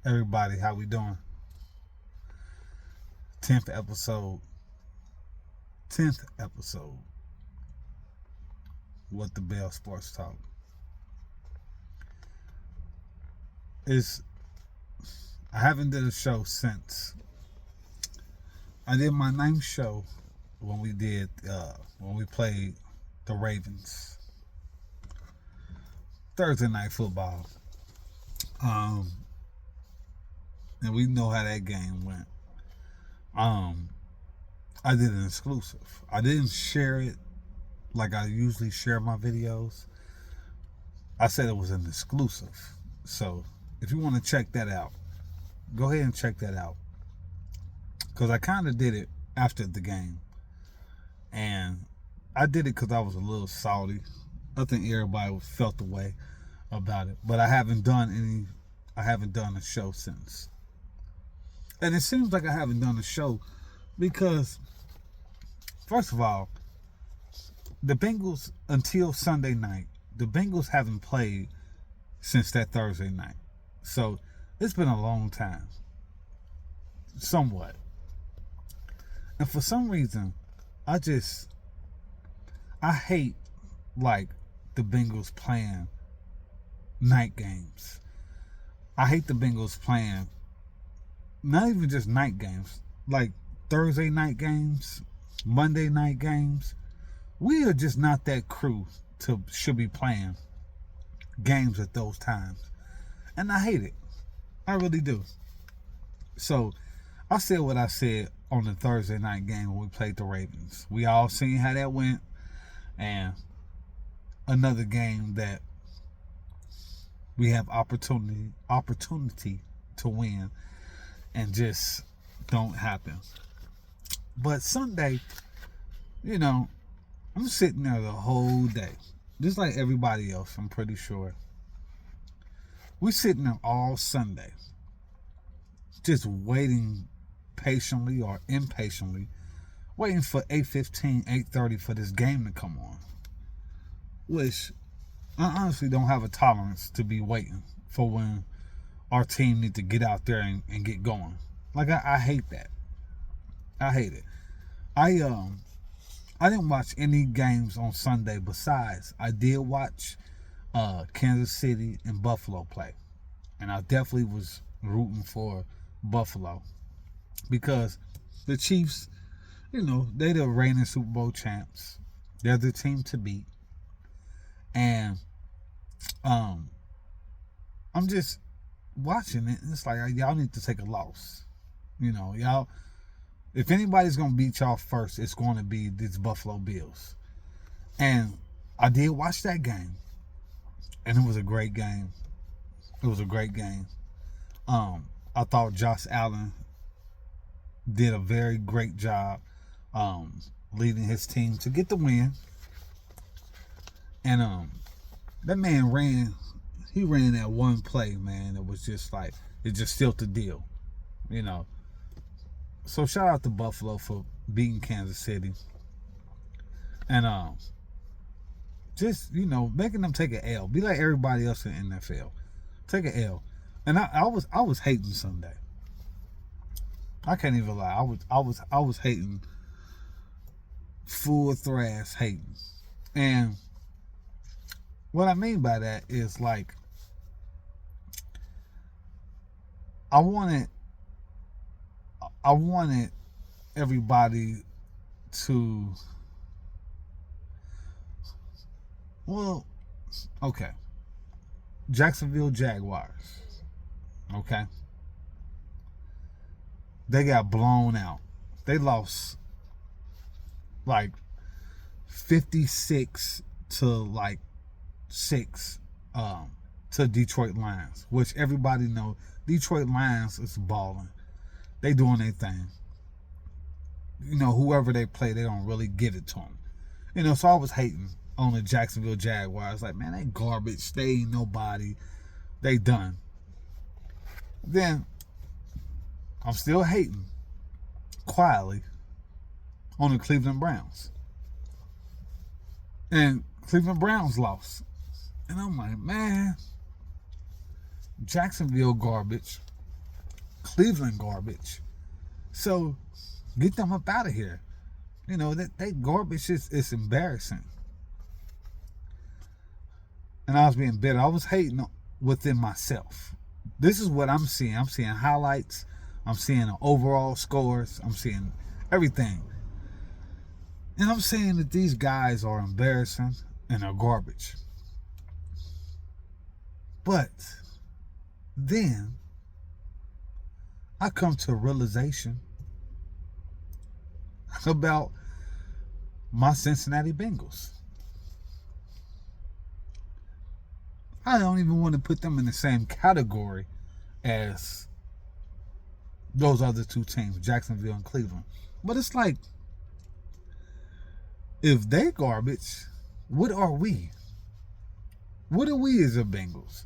Everybody, how we doing? 10th episode. 10th episode. What the Bell Sports Talk. I haven't did a show since I did my 9th show when we played the Ravens. Thursday night football. And we know how that game went. I did an exclusive. I didn't share it like I usually share my videos. I said it was an exclusive. So if you want to check that out, go ahead and check that out. Because I kind of did it after the game. And I did it because I was a little salty. I think everybody felt the way about it. But I haven't done a show since. And it seems like I haven't done a show because, first of all, the Bengals, until Sunday night, the Bengals haven't played since that Thursday night. So it's been a long time. Somewhat. And for some reason, I hate like the Bengals playing night games. I hate the Bengals playing not even just night games, like Thursday night games, Monday night games. We are just not that crew should be playing games at those times. And I hate it. I really do. So I said what I said on the Thursday night game when we played the Ravens. We all seen how that went. And another game that we have opportunity to win and just don't happen. But Sunday, I'm sitting there the whole day. Just like everybody else, I'm pretty sure. We're sitting there all Sunday. Just waiting patiently or impatiently. Waiting for 8:15, 8:30 for this game to come on. Which I honestly don't have a tolerance to be waiting for when our team need to get out there and get going. Like I hate that. I hate it. I didn't watch any games on Sunday besides I did watch Kansas City and Buffalo play. And I definitely was rooting for Buffalo. Because the Chiefs, they're the reigning Super Bowl champs. They're the team to beat. And I'm just watching it. It's like y'all need to take a loss. Y'all. If anybody's gonna beat y'all first, it's going to be these Buffalo Bills. And I did watch that game, and it was a great game. It was a great game. I thought Josh Allen did a very great job leading his team to get the win. And that man ran that one play, man. It was just like, it just sealed the deal, So shout out to Buffalo for beating Kansas City. And just, making them take an L. Be like everybody else in the NFL. Take an L. And I was hating Sunday. I can't even lie. I was hating, full thrash hating. And what I mean by that is like I wanted everybody to, okay. Jacksonville Jaguars. Okay. They got blown out. They lost like 56 to like 6 to Detroit Lions, which everybody know Detroit Lions is balling. They doing their thing. Whoever they play, they don't really give it to them. So I was hating on the Jacksonville Jaguars. Like, man, they garbage. They ain't nobody. They done. Then I'm still hating quietly on the Cleveland Browns. And Cleveland Browns lost. And I'm like, man, Jacksonville garbage. Cleveland garbage. So get them up out of here. You know, that garbage is embarrassing. And I was being bitter. I was hating within myself. This is what I'm seeing. I'm seeing highlights. I'm seeing the overall scores. I'm seeing everything. And I'm saying that these guys are embarrassing and are garbage. But then I come to a realization about my Cincinnati Bengals. I don't even want to put them in the same category as those other two teams, Jacksonville and Cleveland. But it's like, if they garbage, what are we? What are we as the Bengals?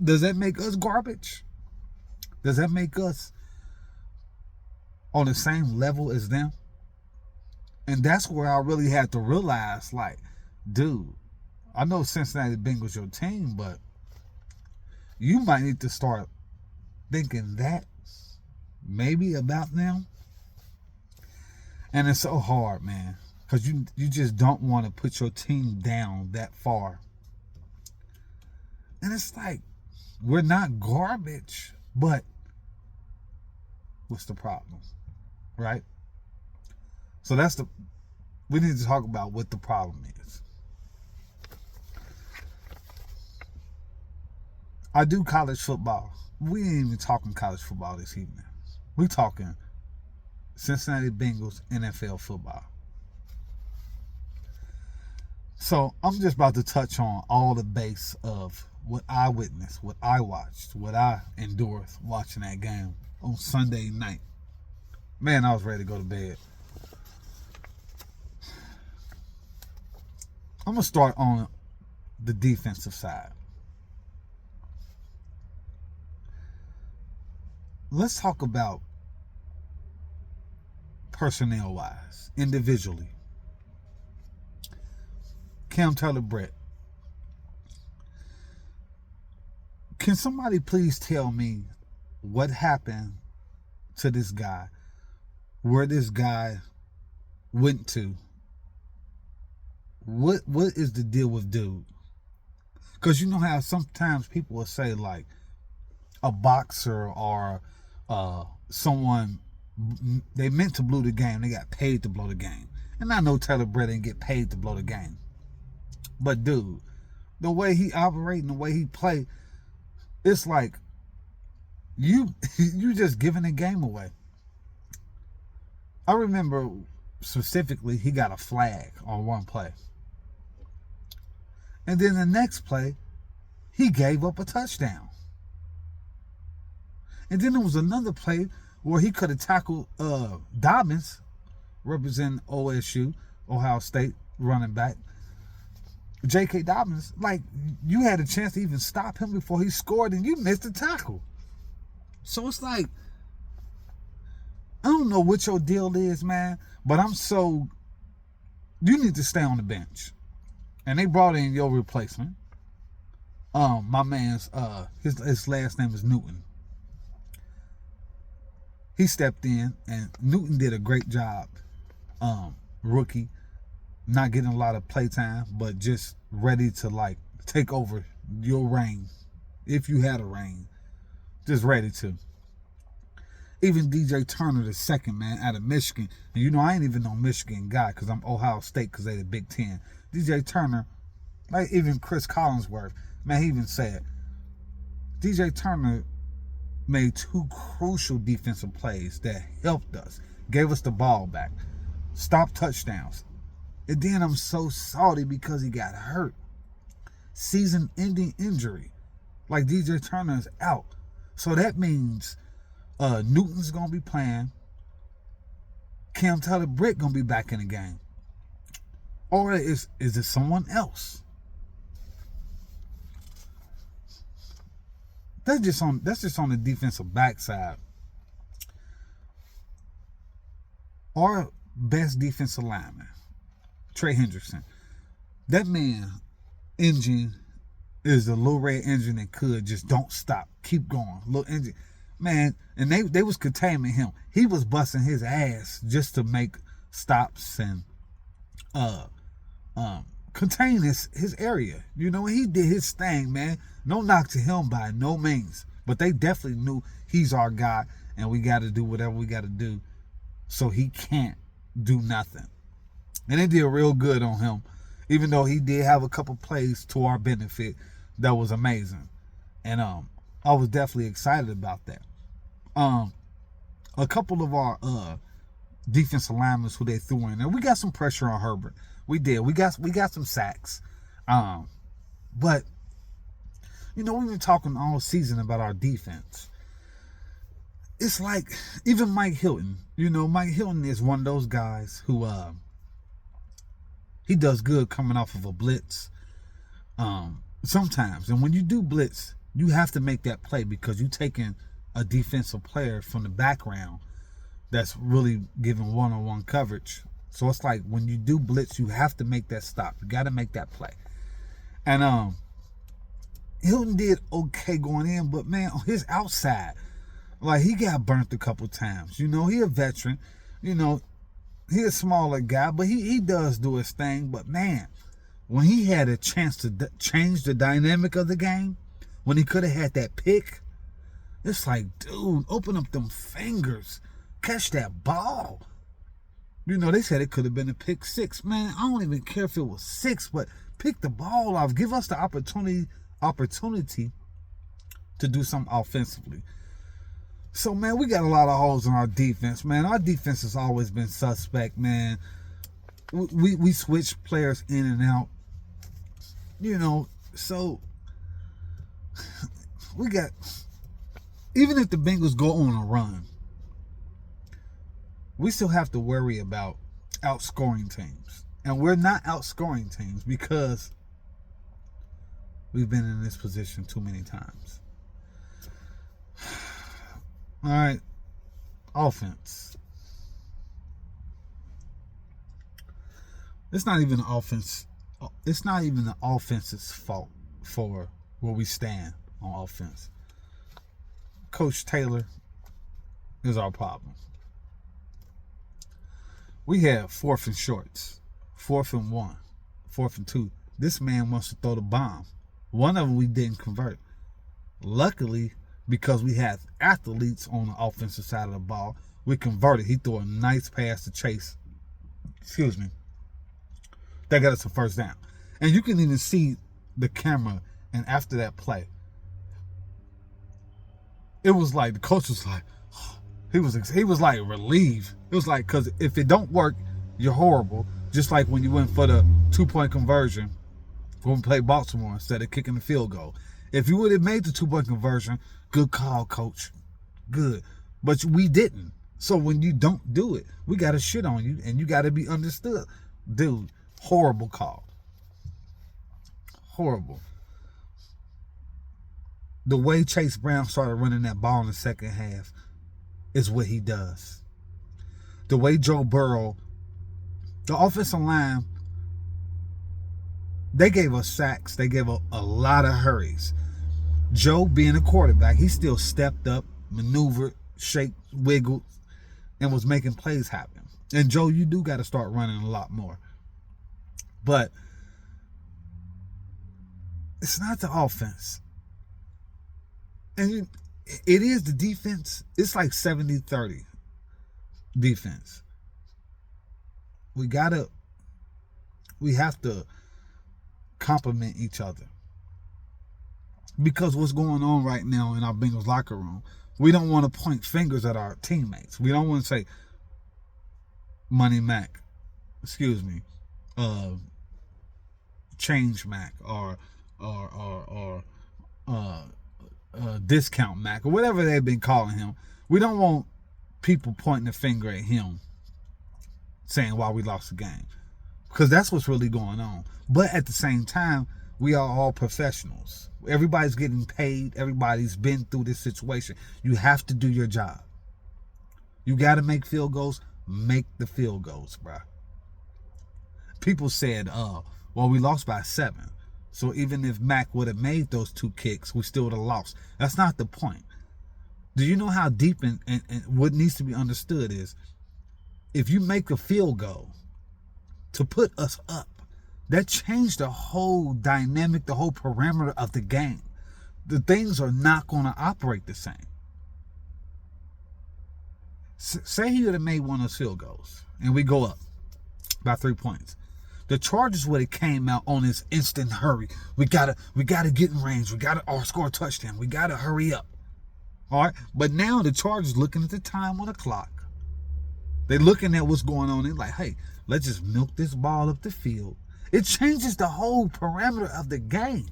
Does that make us garbage? Does that make us on the same level as them? And that's where I really had to realize, like, dude, I know Cincinnati Bengals your team, but you might need to start thinking that maybe about them. And it's so hard, man, because you just don't want to put your team down that far. And it's like, we're not garbage, but what's the problem, right? So we need to talk about what the problem is. I do college football. We ain't even talking college football this evening. We're talking Cincinnati Bengals NFL football. So I'm just about to touch on all the base of what I witnessed, what I watched, what I endured watching that game on Sunday night. Man, I was ready to go to bed. I'm going to start on the defensive side. Let's talk about personnel-wise, individually. Cam Taylor-Britt. Can somebody please tell me what happened to this guy? Where this guy went to? What is the deal with dude? Because you know how sometimes people will say, like, a boxer or someone, they meant to blow the game. They got paid to blow the game. And I know Taylor-Britt didn't get paid to blow the game. But dude, the way he operate and the way he play, it's like you just giving the game away. I remember specifically he got a flag on one play. And then the next play, he gave up a touchdown. And then there was another play where he could have tackled Dobbins, representing OSU, Ohio State running back. J.K. Dobbins, like, you had a chance to even stop him before he scored, and you missed the tackle. So it's like, I don't know what your deal is, man, but you need to stay on the bench. And they brought in your replacement. My man's, his last name is Newton. He stepped in, and Newton did a great job. Rookie, not getting a lot of playtime, but just ready to, like, take over your reign. If you had a reign, just ready to. Even DJ Turner, the second, man, out of Michigan. And you know, I ain't even no Michigan guy because I'm Ohio State because they the Big Ten. DJ Turner, like even Chris Collinsworth, man, he even said, DJ Turner made two crucial defensive plays that helped us, gave us the ball back, stopped touchdowns. And then I'm so salty because he got hurt. Season-ending injury. Like, DJ Turner is out. So that means Newton's going to be playing. Cam Taylor-Britt going to be back in the game. Or is it someone else? That's just on the defensive backside. Our best defensive lineman, Trey Hendrickson. That man engine is the little red engine that could just don't stop, keep going. Little engine, man, and they was containing him. He was busting his ass just to make stops and contain his area. You know, he did his thing, man. No knock to him by no means, but they definitely knew he's our guy, and we got to do whatever we got to do so he can't do nothing. And they did real good on him, even though he did have a couple plays to our benefit that was amazing. And I was definitely excited about that. A couple of our defensive linemen who they threw in there, we got some pressure on Herbert. We did. We got some sacks. But you know, we've been talking all season about our defense. It's like even Mike Hilton. You know, Mike Hilton is one of those guys who he does good coming off of a blitz. Sometimes, and when you do blitz, you have to make that play because you're taking a defensive player from the background that's really giving one-on-one coverage. So it's like when you do blitz, you have to make that stop. You got to make that play. And Hilton did okay going in, but man, on his outside, like he got burnt a couple times. You know, he a veteran. You know, he a smaller guy, but he does do his thing. But man, when he had a chance to change the dynamic of the game, when he could have had that pick, it's like, dude, open up them fingers, catch that ball. You know, they said it could have been a pick six. Man, I don't even care if it was 6, but pick the ball off. Give us the opportunity to do something offensively. So, man, we got a lot of holes in our defense, man. Our defense has always been suspect, man. We switch players in and out. You know, so we got, even if the Bengals go on a run, we still have to worry about outscoring teams. And we're not outscoring teams because we've been in this position too many times. All right, offense. It's not even the offense. It's not even the offense's fault for where we stand on offense. Coach Taylor is our problem. We have 4th and shorts, 4th and 1, 4th and 2. This man wants to throw the bomb. One of them we didn't convert. Luckily, because we have athletes on the offensive side of the ball, we converted. He threw a nice pass to Chase. Excuse me. That got us a first down. And you can even see the camera, and after that play, it was like the coach was like, he was like relieved. It was like, because if it don't work, you're horrible. Just like when you went for the 2-point conversion when we played Baltimore instead of kicking the field goal. If you would have made the 2-point conversion, good call, coach. Good. But we didn't. So when you don't do it, we got to shit on you, and you got to be understood. Dude, horrible call. Horrible. The way Chase Brown started running that ball in the second half is what he does. The way Joe Burrow, the offensive line, they gave us sacks. They gave a lot of hurries. Joe, being a quarterback, he still stepped up, maneuvered, shaked, wiggled, and was making plays happen. And Joe, you do got to start running a lot more. But it's not the offense. And it is the defense. It's like 70-30 defense. We have to complement each other. Because what's going on right now in our Bengals locker room, we don't want to point fingers at our teammates. We don't want to say, Money Mac, excuse me, Change Mac, or Discount Mac, or whatever they've been calling him. We don't want people pointing a finger at him saying why we lost the game, because that's what's really going on. But at the same time, we are all professionals. Everybody's getting paid. Everybody's been through this situation. You have to do your job. You got to make field goals. Make the field goals, bro. People said, well, we lost by 7. So even if Mac would have made those 2 kicks, we still would have lost. That's not the point. Do you know how deep and what needs to be understood is if you make a field goal to put us up, that changed the whole dynamic, the whole parameter of the game. The things are not going to operate the same. Say he would have made one of those field goals and we go up by 3 points. The Chargers would have came out on this instant hurry. We gotta get in range. We gotta score a touchdown. We gotta hurry up. All right. But now the Chargers looking at the time on the clock. They're looking at what's going on. They're like, hey, let's just milk this ball up the field. It changes the whole parameter of the game.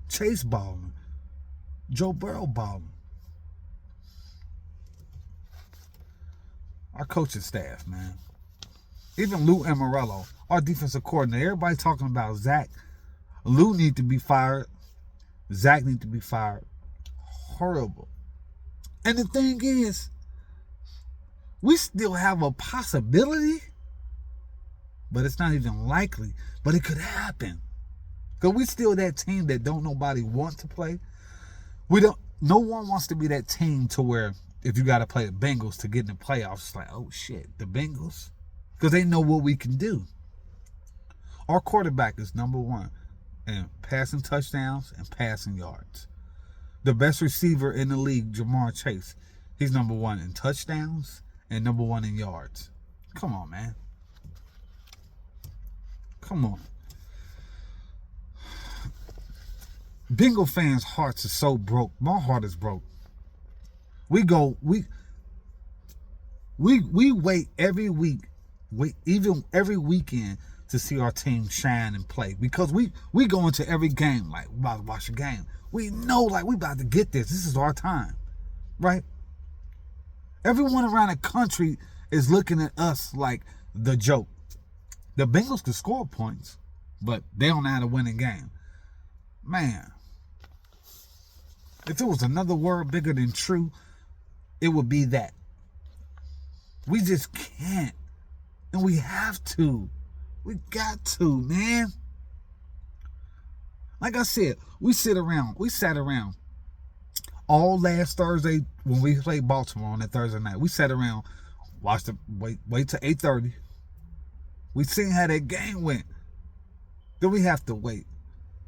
Chase balling. Joe Burrow balling. Our coaching staff, man. Even Lou Amarello, our defensive coordinator. Everybody talking about Zach. Lou need to be fired. Zach need to be fired. Horrible. And the thing is, we still have a possibility, but it's not even likely. But it could happen. Because we still that team that don't nobody want to play. No one wants to be that team to where if you got to play the Bengals to get in the playoffs, it's like, oh shit, the Bengals? Because they know what we can do. Our quarterback is number 1 in passing touchdowns and passing yards. The best receiver in the league, Jamar Chase, he's number 1 in touchdowns and number 1 in yards. Come on, man. Come on. Bengal fans' hearts are so broke. My heart is broke. We wait every week, even every weekend to see our team shine and play. Because we go into every game like, we about to watch a game. We know like we about to get this. This is our time. Right? Everyone around the country is looking at us like the joke. The Bengals can score points, but they don't know how to win a game. Man. If there was another word bigger than true, it would be that. We just can't. And we have to. We got to, man. Like I said, we sat around all last Thursday when we played Baltimore on that Thursday night. We sat around, wait till 8:30. We seen how that game went. Then we have to wait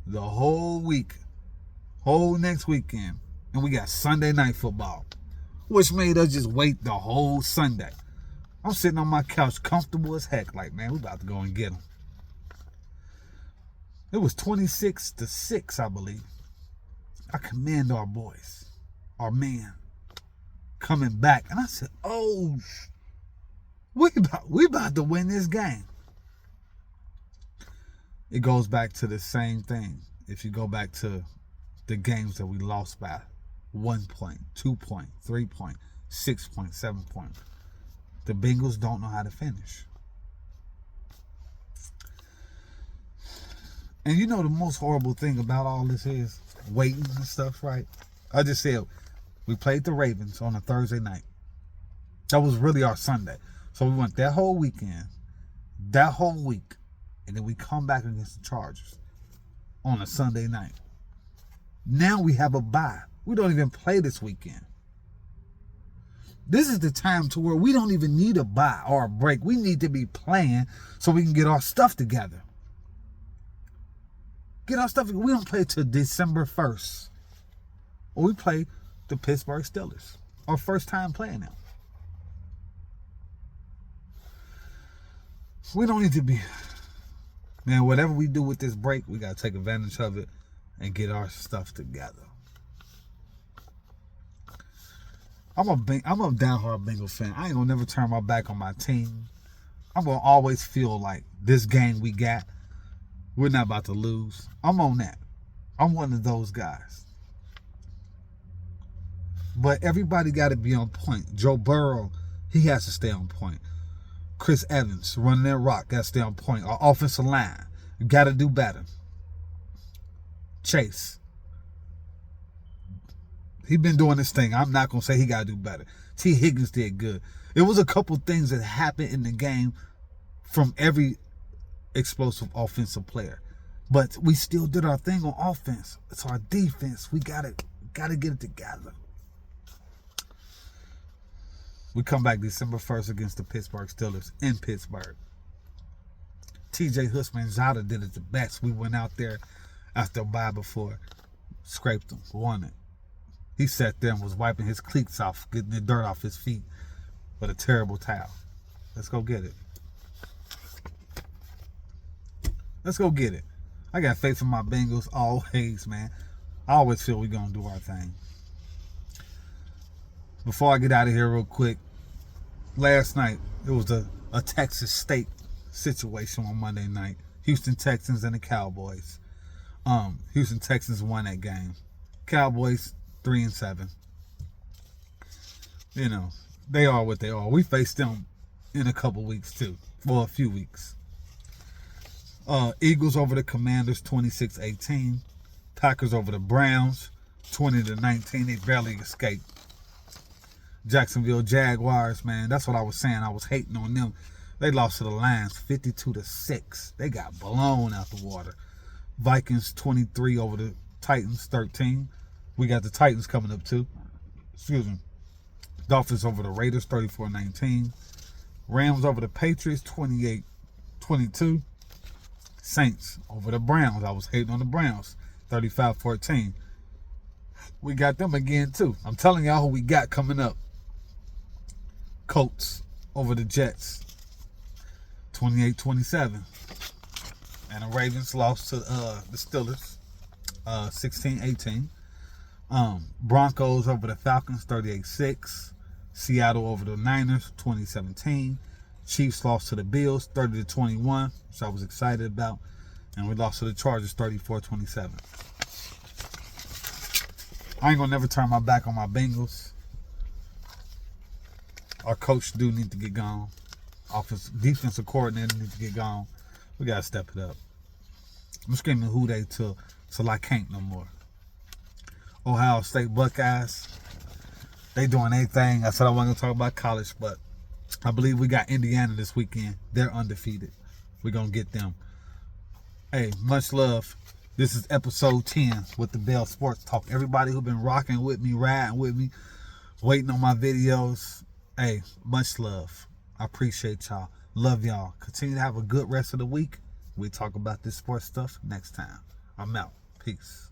the whole week, whole next weekend. And we got Sunday night football, which made us just wait the whole Sunday. I'm sitting on my couch comfortable as heck like, man, we about to go and get them. It was 26-6, I believe. I commend our boys, our man, coming back. And I said, oh, we about to win this game. It goes back to the same thing. If you go back to the games that we lost by 1 point, 2 point, 3 point, 6 point, 7 point. The Bengals don't know how to finish. And you know the most horrible thing about all this is waiting and stuff, right? I just said we played the Ravens on a Thursday night. That was really our Sunday. So we went that whole weekend, that whole week, and then we come back against the Chargers on a Sunday night. Now we have a bye. We don't even play this weekend. This is the time to where we don't even need a bye or a break. We need to be playing so we can get our stuff together. Get our stuff. We don't play till December 1st. Or we play the Pittsburgh Steelers. Our first time playing them. We don't need to be... Man, whatever we do with this break, we got to take advantage of it and get our stuff together. I'm a diehard Bengals fan. I ain't going to never turn my back on my team. I'm going to always feel like this game we got, we're not about to lose. I'm on that. I'm one of those guys. But everybody got to be on point. Joe Burrow, he has to stay on point. Chris Evans, running that rock, got to stay on point. Our offensive line, got to do better. Chase, he been doing this thing. I'm not going to say he got to do better. T. Higgins did good. There was a couple things that happened in the game from every explosive offensive player. But we still did our thing on offense. It's our defense. We gotta get it together. We come back December 1st against the Pittsburgh Steelers in Pittsburgh. TJ Husman-Zada did it the best. We went out there after a bye before, scraped them, won it. He sat there and was wiping his cleats off, getting the dirt off his feet with a terrible towel. Let's go get it. Let's go get it. I got faith in my Bengals always, man. I always feel we're going to do our thing. Before I get out of here real quick, last night, it was a Texas State situation on Monday night. Houston Texans and the Cowboys. Houston Texans won that game. Cowboys 3-7. You know, they are what they are. We faced them in a couple weeks too. Well, a few weeks. Eagles over the Commanders 26-18. Packers over the Browns 20-19. They barely escaped. Jacksonville Jaguars, man, that's what I was saying. I was hating on them. They lost to the Lions 52-6. They got blown out the water. Vikings 23 over the Titans 13. We got the Titans coming up too. Excuse me. Dolphins over the Raiders 34-19. Rams over the Patriots 28-22. Saints over the Browns. I was hating on the Browns 35-14. We got them again too. I'm telling y'all who we got coming up. Colts over the Jets 28-27. And the Ravens lost to the Steelers 16-18. Broncos over the Falcons 38-6. Seattle over the Niners 20-17. Chiefs lost to the Bills 30-21, which I was excited about. And we lost to the Chargers 34-27. I ain't gonna never turn my back on my Bengals. Our coach do need to get gone. Defensive coordinator need to get gone. We gotta step it up. I'm screaming who they till I can't no more. Ohio State Buckeyes, they doing their thing. I said I wasn't gonna talk about college, but I believe we got Indiana this weekend. They're undefeated. We're gonna get them. Hey, much love. This is episode 10 with the Bell Sports Talk. Everybody who been rocking with me, riding with me, waiting on my videos. Hey, much love. I appreciate y'all. Love y'all. Continue to have a good rest of the week. We'll talk about this sports stuff next time. I'm out. Peace.